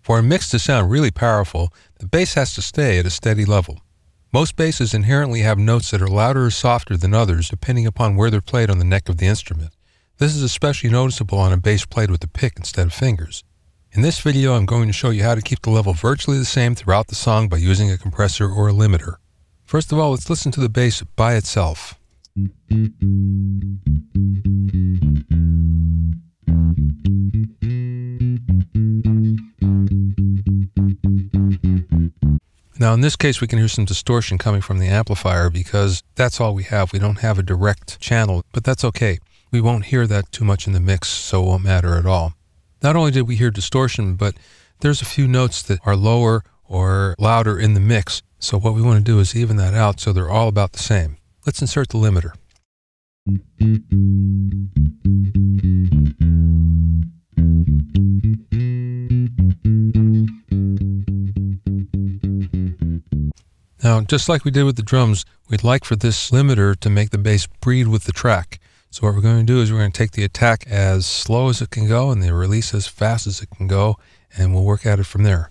For a mix to sound really powerful, the bass has to stay at a steady level. Most basses inherently have notes that are louder or softer than others depending upon where they're played on the neck of the instrument. This is especially noticeable on a bass played with a pick instead of fingers. In this video, I'm going to show you how to keep the level virtually the same throughout the song by using a compressor or a limiter. First of all, let's listen to the bass by itself. Now in this case we can hear some distortion coming from the amplifier because that's all we have. We don't have a direct channel, but that's okay. We won't hear that too much in the mix, so it won't matter at all. Not only did we hear distortion, but there's a few notes that are lower or louder in the mix. So what we want to do is even that out so they're all about the same. Let's insert the limiter. Now, just like we did with the drums, we'd like for this limiter to make the bass breathe with the track. So what we're going to do is we're going to take the attack as slow as it can go and the release as fast as it can go, and we'll work at it from there.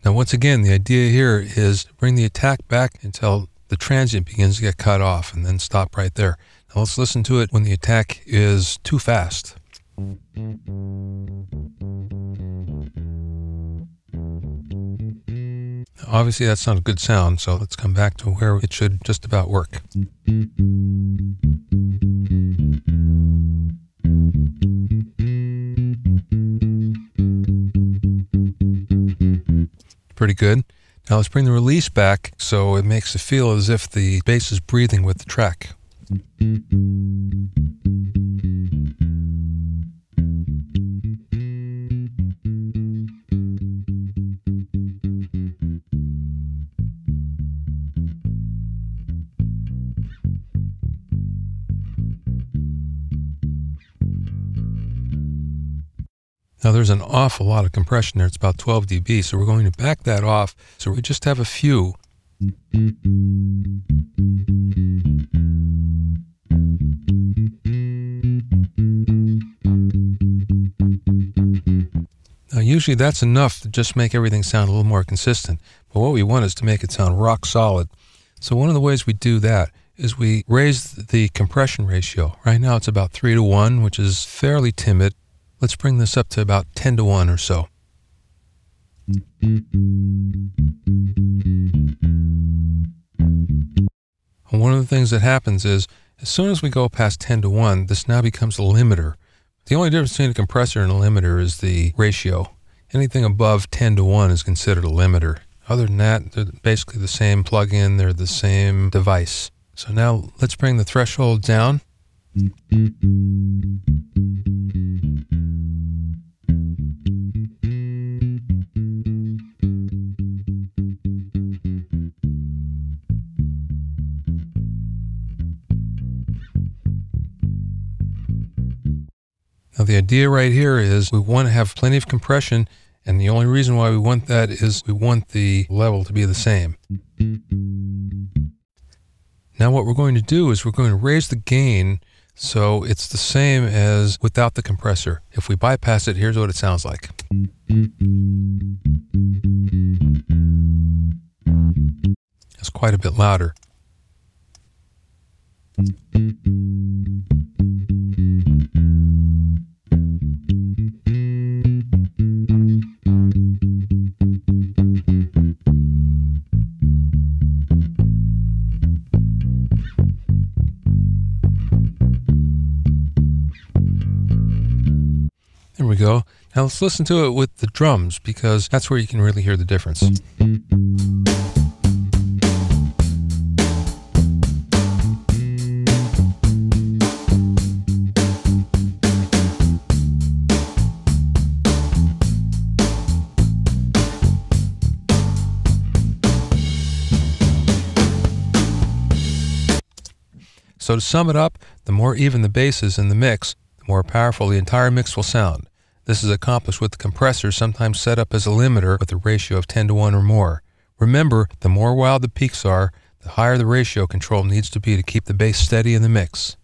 Now once again, the idea here is to bring the attack back until the transient begins to get cut off and then stop right there. Now let's listen to it when the attack is too fast. Obviously that's not a good sound, so let's come back to where it should just about work. Pretty good. Now let's bring the release back so it makes it feel as if the bass is breathing with the track. Now there's an awful lot of compression there. It's about 12 dB, so we're going to back that off so we just have a few. Now usually that's enough to just make everything sound a little more consistent, but what we want is to make it sound rock solid. So one of the ways we do that is we raise the compression ratio. Right now it's about 3:1, which is fairly timid. Let's bring this up to about 10:1 or so. And one of the things that happens is, as soon as we go past 10:1, this now becomes a limiter. The only difference between a compressor and a limiter is the ratio. Anything above 10:1 is considered a limiter. Other than that, they're basically the same plug-in, they're the same device. So now let's bring the threshold down. Now the idea right here is we want to have plenty of compression, and the only reason why we want that is we want the level to be the same. Now what we're going to do is we're going to raise the gain so it's the same as without the compressor. If we bypass it, here's what it sounds like. It's quite a bit louder. There we go. Now let's listen to it with the drums because that's where you can really hear the difference. So to sum it up, the more even the bass is in the mix, the more powerful the entire mix will sound. This is accomplished with the compressor sometimes set up as a limiter with a ratio of 10:1 or more. Remember, the more wild the peaks are, the higher the ratio control needs to be to keep the bass steady in the mix.